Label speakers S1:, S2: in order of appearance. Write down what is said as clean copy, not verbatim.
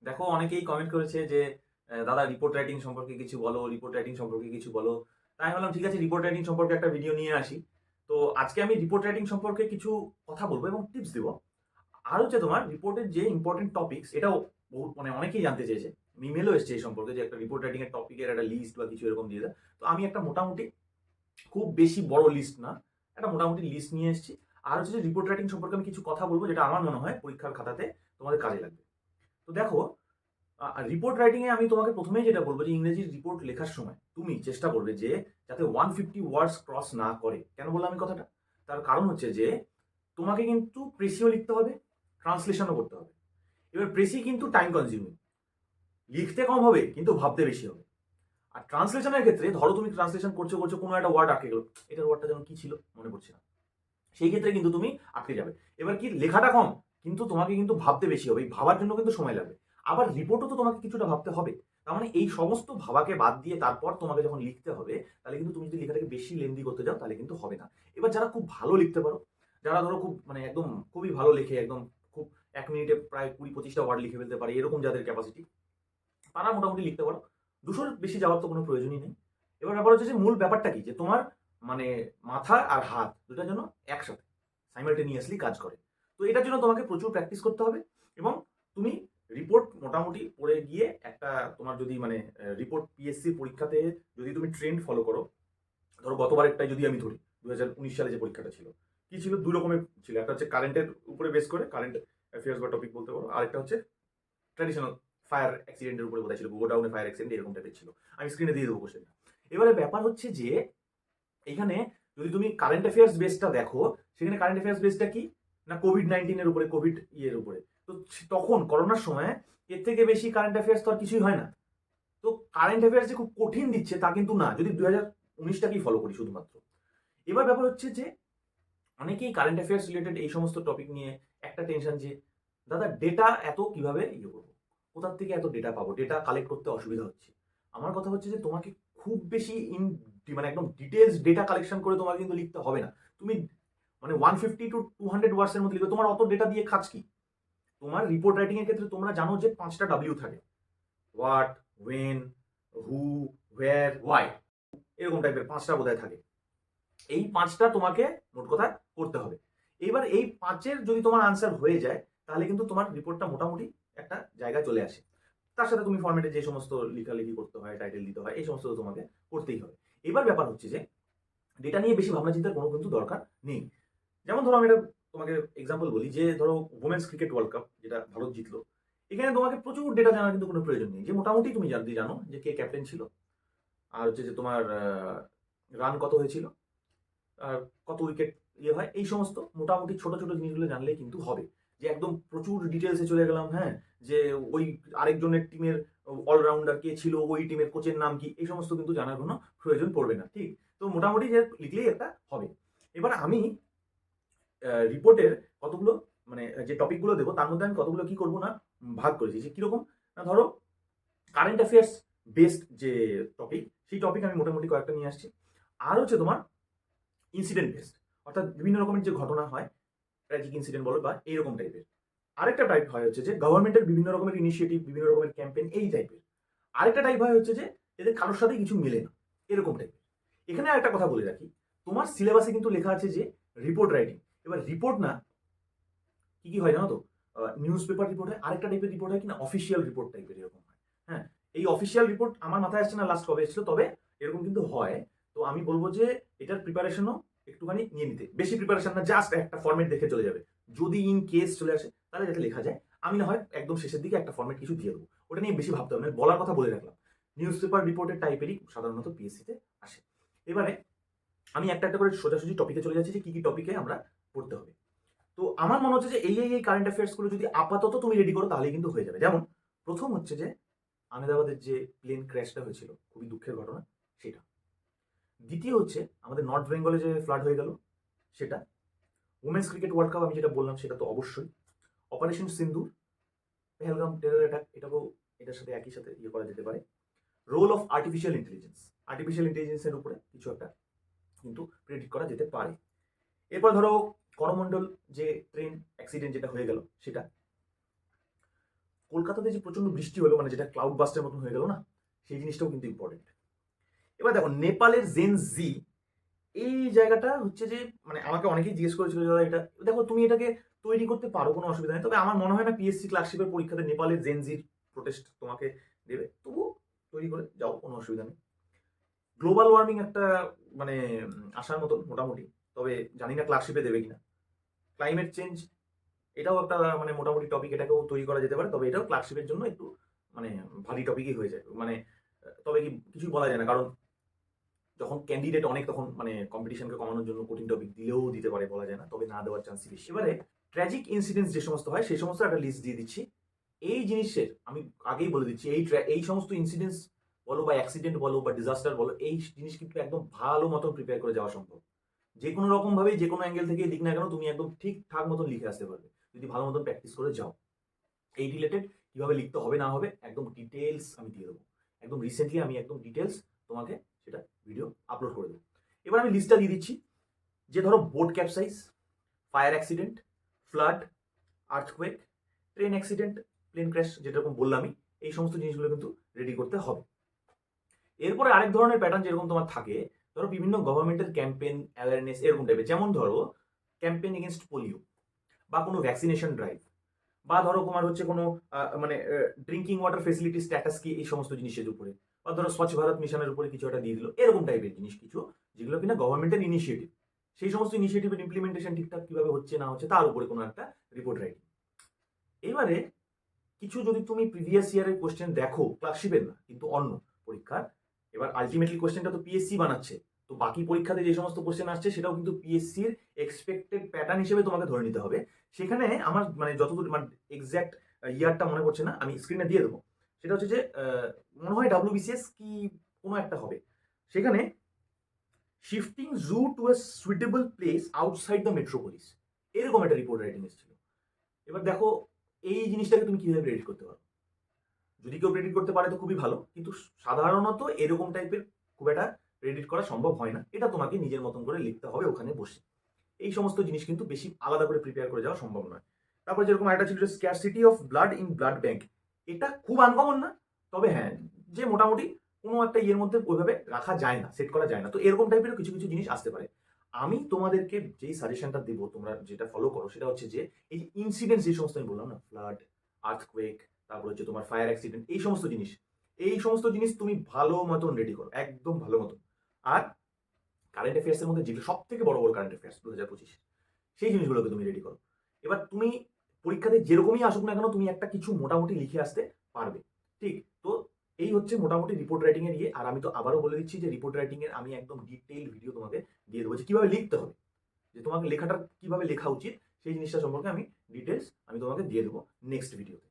S1: দেখো, অনেকেই কমেন্ট করেছে যে দাদা রিপোর্ট রাইটিং সম্পর্কে কিছু বলো, রিপোর্ট রাইটিং সম্পর্কে কিছু বলো। তাই আমি বললাম ঠিক আছে, রিপোর্ট রাইটিং সম্পর্কে একটা ভিডিও নিয়ে আসি। তো আজকে আমি রিপোর্ট রাইটিং সম্পর্কে কিছু কথা বলবো এবং টিপস দিব। আর হচ্ছে তোমার রিপোর্টের যে ইম্পর্টেন্ট টপিকস, এটাও বহু মানে অনেকেই জানতে চেয়েছে। ইমেলও এসছে এই সম্পর্কে যে একটা রিপোর্ট রাইটিং এর টপিকের একটা লিস্ট বা কিছু এরকম দিয়ে দেয়। তো আমি একটা মোটামুটি, খুব বেশি বড় লিস্ট না, একটা মোটামুটি লিস্ট নিয়ে এসেছি। আর হচ্ছে যে রিপোর্ট রাইটিং সম্পর্কে আমি কিছু কথা বলবো যেটা আমার মনে হয় পরীক্ষার খাতাতে তোমাদের কাজে লাগবে। তো দেখো, রিপোর্ট রাইটিং এ আমি তোমাকে প্রথমেই যেটা বলবো যে ইংরেজির রিপোর্ট লেখার সময় তুমি চেষ্টা করবে যে যাতে 150 ওয়ার্ডস ক্রস না করে। কেন বললাম আমি কথাটা? তার কারণ হচ্ছে যে তোমাকে কিন্তু প্রেসিও লিখতে হবে, ট্রান্সলেশনও করতে হবে। এবার প্রেসি কিন্তু টাইম কনজিউমিং, লিখতে কম হবে কিন্তু ভাবতে বেশি হবে। আর ট্রান্সলেশনের ক্ষেত্রে ধরো তুমি ট্রান্সলেশন করছো করছো, কোনো একটা ওয়ার্ড আটকে গেল, এটার ওয়ার্ডটা যেন কি ছিল মনে পড়ছে না, সেই ক্ষেত্রে কিন্তু তুমি আটকে যাবে। এবার কি, লেখাটা কম কিন্তু তোমাকে কিন্তু ভাবতে বেশি হবে, এই ভাবার জন্য কিন্তু সময় লাগবে। আবার রিপোর্টও তো তোমাকে কিছুটা ভাবতে হবে। তার মানে এই সমস্ত ভাবাকে বাদ দিয়ে তারপর তোমাকে যখন লিখতে হবে, তাহলে কিন্তু তুমি যদি লেখাটাকে বেশি লেন্দি করতে যাও তাহলে কিন্তু হবে না। এবার যারা খুব ভালো লিখতে পারো, যারা ধরো খুব মানে একদম খুবই ভালো লেখে, একদম খুব 1 মিনিটে প্রায় 20-25টা ওয়ার্ড লিখে ফেলতে পারে, এরকম যাদের ক্যাপাসিটি, তারা মোটামুটি লিখতে পারো। 200-র বেশি যাওয়ার তো কোনো প্রয়োজনই নেই। এবার ব্যাপার হচ্ছে যে মূল ব্যাপারটা কি, যে তোমার মানে মাথা আর হাত দুটার জন্য একসাথে সাইমালটেনিয়াসলি কাজ করে। তো এটার জন্য তোমাকে প্রচুর প্র্যাকটিস করতে হবে। এবং তুমি রিপোর্ট মোটামুটি পড়ে গিয়ে একটা, তোমার যদি মানে রিপোর্ট পিএসসি পরীক্ষাতে যদি তুমি ট্রেন্ড ফলো করো, ধরো গতবারেরটাই যদি আমি ধরি, 2019 সালে যে পরীক্ষাটা ছিল, কি ছিল, দুই রকমের ছিল। একটা হচ্ছে কারেন্টের উপরে বেস করে, কারেন্ট অ্যাফেয়ার্স বা টপিক বলতে পারো, আরেকটা হচ্ছে ট্র্যাডিশনাল ফায়ার অ্যাক্সিডেন্টের উপরে বোধহয় ছিল, গোডাউনে ফায়ার অ্যাক্সিডেন্ট এরকম টাইপের ছিল। আমি স্ক্রিনে দিয়ে দেবো কোশ্চেনটা। এবারে ব্যাপার হচ্ছে যে এখানে যদি তুমি কারেন্ট অ্যাফেয়ার্স বেসটা দেখো, সেখানে কারেন্ট অ্যাফেয়ার্স বেসটা কি না, কোভিড-19 এর উপরে, কোভিড ইয়ের উপরে। তো তখন করোনার সময় এর থেকে বেশি কারেন্ট অ্যাফেয়ার্স তো আর কিছুই হয় না। তো কারেন্ট অ্যাফেয়ার্স যে খুব কঠিন দিচ্ছে তা কিন্তু না, যদি 2019টাকেই ফলো করি শুধুমাত্র। এবার ব্যাপার হচ্ছে যে অনেকেই কারেন্ট অ্যাফেয়ার্স রিলেটেড এই সমস্ত টপিক নিয়ে একটা টেনশন যে দাদা ডেটা এত কিভাবে ইয়ে করবো, কোথার থেকে এত ডেটা পাবো, ডেটা কালেক্ট করতে অসুবিধা হচ্ছে। আমার কথা হচ্ছে যে তোমাকে খুব বেশি মানে একদম ডিটেলস ডেটা কালেকশন করে তোমাকে কিন্তু লিখতে হবে না। তুমি মানে 150 to 200 ওয়ার্ডস এর মধ্যে লিখবে, তোমার অত ডেটা দিয়ে কাজ কি? তোমার রিপোর্ট রাইটিং এর ক্ষেত্রে তোমরা জানো যে 5টা ডাব্লিউ থাকে: what, when, who, where, why, এরকম টাইপের 5টা বোধহয় থাকে। এই 5টা তোমাকে মোট কথা করতে হবে। এবার এই 5-এর যদি তোমার আনসার হয়ে যায়, তাহলে কিন্তু তোমার রিপোর্টটা মোটামুটি একটা জায়গায় চলে আসে। তার সাথে তুমি ফরম্যাটে যে সমস্ত লেখালেখি করতে হয়, টাইটেল দিতে হয়, এই সমস্ত তো তোমাকে করতেই হবে। এবার ব্যাপার হচ্ছে যে ডেটা নিয়ে বেশি ভাবনা চিন্তার কোনো কিন্তু দরকার নেই। যেমন ধরো আমি একটা তোমাকে এক্সাম্পল বলি, যে ধরো ওমেন্স ক্রিকেট ওয়ার্ল্ড কাপ যেটা ভারত জিতলো, এখানে তোমাকে প্রচুর ডেটা জানার কিন্তু কোনো প্রয়োজন নেই। যে মোটামুটি তুমি যদি জানো যে কে ক্যাপ্টেন ছিল, আর হচ্ছে যে তোমার রান কত হয়েছিল, আর কত উইকেট ইয়ে হয়, এই সমস্ত মোটামুটি ছোট ছোট জিনিসগুলো জানলেই কিন্তু হবে। যে একদম প্রচুর ডিটেলসে চলে গেলাম, হ্যাঁ, যে ওই আরেকজনের টিমের অলরাউন্ডার কে ছিল, ওই টিমের কোচের নাম কি, এই সমস্ত কিন্তু জানার কোনো প্রয়োজন পড়বে না, ঠিক? তো মোটামুটি যে লিখলেই একটা হবে। এবার আমি রিপোর্টের কতগুলো মানে যে টপিকগুলো দেবো তার মধ্যে আমি কতগুলো কি করবো না ভাগ করেছি, যে কিরকম না, ধরো কারেন্ট অ্যাফেয়ার্স বেসড যে টপিক, সেই টপিক আমি মোটামুটি কয়েকটা নিয়ে আসছি। আর হচ্ছে তোমার ইনসিডেন্ট বেসড, অর্থাৎ বিভিন্ন রকমের যে ঘটনা হয়, ট্র্যাজিক ইনসিডেন্ট বলো বা এইরকম টাইপের। আরেকটা টাইপ হয় হচ্ছে যে গভর্নমেন্টের বিভিন্ন রকমের ইনিশিয়েটিভ, বিভিন্ন রকমের ক্যাম্পেইন, এই টাইপের। আরেকটা টাইপ হয় হচ্ছে যে এদের কারোর সাথে কিছু মিলে না, এরকম টাইপের। এখানে আরেকটা কথা বলে রাখি, তোমার সিলেবাসে কিন্তু লেখা আছে যে রিপোর্ট রাইটিং। এবার রিপোর্ট না, কি কি হয় জানো তো, নিউজ পেপার রিপোর্ট হয়, আরেকটা টাইপের রিপোর্ট হয় কিনা অফিসিয়াল রিপোর্ট টাইপের, এরকম হয়। হ্যাঁ, এই অফিসিয়াল রিপোর্ট আমার মাথায় আসছে না লাস্ট কবে এসেছিল, তবে এরকম কিন্তু হয়। তো আমি বলবো যে এটার প্রিপারেশনও একটুখানি নিয়ে নিতে, বেশি প্রিপারেশন না, জাস্ট একটা ফর্মেট দেখে চলে যাবে। যদি ইন কেস চলে আসে তাহলে যাতে লেখা যায়। আমি না হয় একদম শেষের দিকে একটা ফর্মেট কিছু দিয়ে দেবো, ওটা নিয়ে বেশি ভাবতে হবে না, বলার কথা বলে রাখলাম। নিউজ পেপার রিপোর্টের টাইপেরই সাধারণত পিএসসিতে আসে। এবারে আমি একটা একটা করে সোজাসুজি টপিকে চলে যাচ্ছি যে কি কি টপিকে আমরা পড়তে হবে। তো আমার মনে হচ্ছে যে এই কারেন্ট অ্যাফেয়ার্স গুলো যদি আপাতত তুমি রেডি করো তাহলে কিন্তু হয়ে যাবে। যেমন প্রথম হচ্ছে যে আহমেদাবাদের যে প্লেন ক্র্যাশটা হয়েছিল, খুবই দুঃখের ঘটনা, সেটা। দ্বিতীয় হচ্ছে আমাদের নর্থ বেঙ্গলে যে ফ্লাড হয়ে গেল, সেটা। উমেন্স ক্রিকেট ওয়ার্ল্ড কাপ আমি যেটা বললাম সেটা তো অবশ্যই। Operation Sindoor, Pahalgam terror attack, এটাকেও এটার সাথে একই সাথে ইয়ে করা যেতে পারে। Role of artificial intelligence, artificial ইন্টেলিজেন্সের উপরে কিছু একটা কিন্তু প্রেডিক্ট করা যেতে পারে। এরপর ধরো করমণ্ডল যে ট্রেন অ্যাক্সিডেন্ট যেটা হয়ে গেল, সেটা। কলকাতাতে যে প্রচন্ড বৃষ্টি হলো, মানে যেটা ক্লাউড বাস্টের মতন হয়ে গেল না, সেই জিনিসটাও কিন্তু ইম্পর্টেন্ট। এবার দেখো নেপালের জেন জি, এই জায়গাটা হচ্ছে যে মানে আমাকে অনেকেই জিজ্ঞেস করেছিল দাদা এটা দেখো তুমি এটাকে তৈরি করতে পারো, কোনো অসুবিধা নেই, তবে আমার মনে হয় না পিএসসি ক্লার্কশিপের পরীক্ষাতে নেপালের জেন জির প্রোটেস্ট তোমাকে দেবে, তবুও তৈরি করে যাও, কোনো অসুবিধা নেই। গ্লোবাল ওয়ার্মিং একটা মানে আসার মতন মোটামুটি, তবে জানি না ক্লার্কশিপে দেবে কিনা। ক্লাইমেট চেঞ্জ, এটাও একটা মানে মোটামুটি টপিক, এটাকেও তৈরি করা যেতে পারে, তবে এটাও ক্লার্কশিপের জন্য একটু মানে ভারী টপিকই হয়ে যায়, মানে তবে কি কিছুই বলা যায় না, কারণ যখন ক্যান্ডিডেট অনেক তখন মানে কম্পিটিশনকে কমানোর জন্য কঠিন টপিক দিলেও দিতে পারে, বলা যায় না, তবে না দেওয়ার চান্স বেশি। এবারে ট্র্যাজিক ইনসিডেন্টস যে সমস্ত হয় সেই সমস্ত একটা লিস্ট দিয়ে দিচ্ছি। এই জিনিসের আমি আগেই বলে দিচ্ছি, এই সমস্ত ইনসিডেন্টস বলো বা অ্যাক্সিডেন্ট বলো বা ডিজাস্টার বলো, এই জিনিস কিন্তু একদম ভালো মতন প্রিপেয়ার করে যাওয়া সম্ভব। যে কোনো রকম ভাবে যে কোনো অ্যাঙ্গেল থেকে লিখ না কেন, তুমি একদম ঠিকঠাক মতন লিখে আসতে পারবে যদি ভালো মতন প্র্যাকটিস করে যাও। এই রিলেটেড কিভাবে লিখতে হবে না হবে একদম ডিটেলস আমি দিয়ে দেবো, একদম রিসেন্টলি আমি একদম ডিটেলস তোমাকে সেটা ভিডিও আপলোড করে দেবো। এবার আমি লিস্টটা দিয়ে দিচ্ছি, যে ধরো boat capsize, fire accident, flood, earthquake, train accident, plane crash, যেরকম বললামই, এই সমস্ত জিনিসগুলো কিন্তু রেডি করতে হবে। এরপরে আরেক ধরনের প্যাটার্ন যেরকম তোমার থাকে, ধরো বিভিন্ন গভর্নমেন্টের ক্যাম্পেইন, অ্যাওয়ারনেস এরকম টাইপের, যেমন ধরো ক্যাম্পেইন এগেনস্ট পোলিও বা কোনো ভ্যাকসিনেশন ড্রাইভ, বা ধরো তোমার হচ্ছে কোনো মানে ড্রিঙ্কিং ওয়াটার ফেসিলিটি স্ট্যাটাস কি, এই সমস্ত জিনিসের উপরে, বা ধরো স্বচ্ছ ভারত মিশনের উপরে কিছু একটা দিয়ে দিল, এরকম টাইপের জিনিস কিছু, যেগুলো কিনা গভর্নমেন্টের ইনিশিয়েটিভ, সেই সমস্ত ইনিশিয়েটিভের ইমপ্লিমেন্টেশন ঠিকঠাক কিভাবে হচ্ছে না হচ্ছে তার উপরে কোনো একটা রিপোর্ট রাইটিং। এবারে কিছু যদি তুমি প্রিভিয়াস ইয়ারের কোশ্চেন দেখো, ক্লার্কশিপের না কিন্তু অন্য পরীক্ষার, এবার আলটিমেটলি কোশ্চেনটা তো পিএসসি বানাচ্ছে, তো বাকি পরীক্ষাতে যে সমস্ত কোশ্চেন আসছে সেটাও কিন্তু পিএসসির এক্সপেক্টেড প্যাটার্ন হিসেবে তোমাকে ধরে নিতে হবে। সেখানে আমার মানে যতদূর মানে এক্স্যাক্ট ইয়ারটা মনে পড়ছে না, আমি স্ক্রিনে দিয়ে দেবো। সেটা হচ্ছে যে মনে হয় ডাব্লিউবিসিএস কি কোনো একটা হবে, সেখানে shifting zoo to a suitable place outside the metropolis, এরকম একটা রিপোর্ট রাইটিং এসেছিল। এবার দেখো এই জিনিসটাকে তুমি কিভাবে প্রেডিক্ট করতে পারো, যদি কেউ প্রেডিক্ট করতে পারে তো খুবই ভালো, কিন্তু সাধারণত এরকম টাইপের খুব একটা প্রেডিক্ট করা সম্ভব হয় না, এটা তোমাকে নিজের মতন করে লিখতে হবে ওখানে বসে। এই সমস্ত জিনিস কিন্তু বেশি আলাদা করে প্রিপেয়ার করে যাওয়া সম্ভব নয়। তারপর যেরকম একটা ছিল scarcity of blood in blood bank, এটা খুব আনকমন না, তবে হ্যাঁ যে মোটামুটি কোনো একটা ইয়ের মধ্যে ওইভাবে রাখা যায় না, সেট করা যায় না, তো এরকম টাইপের কিছু কিছু জিনিস আসতে পারে। আমি তোমাদেরকে যেই সাজেশনটা দেবো তোমরা যেটা ফলো করো সেটা হচ্ছে যে এই যে ইনসিডেন্টস যে সমস্ত আমি বললাম না, ফ্লাড, আর্থকুয়েক, তারপর হচ্ছে তোমার ফায়ার অ্যাক্সিডেন্ট, এই সমস্ত জিনিস তুমি ভালো মতন রেডি করো, একদম ভালো মতন। আর কারেন্ট অ্যাফেয়ার্সের মধ্যে যেগুলো সব থেকে বড় বড় কারেন্ট অ্যাফেয়ার্স 2025, সেই জিনিসগুলোকে তুমি রেডি করো। এবার তুমি পরীক্ষাতে যেরকমই আসুক না কেন তুমি একটা কিছু মোটামুটি লিখে আসতে পারবে, ঠিক তো। এই হচ্ছে মোটামুটি রিপোর্ট রাইটিং এর ইয়ে। আর আমি তো আবারও বলে দিচ্ছি যে রিপোর্ট রাইটিং এর আমি একদম ডিটেইল ভিডিও তোমাকে দিয়ে দেবো, যে কিভাবে লিখতে হবে, যে তোমাকে লেখাটা কিভাবে লেখা উচিত সেই জিনিসটা সম্পর্কে আমি ডিটেলস আমি তোমাকে দিয়ে দেবো নেক্সট ভিডিওতে।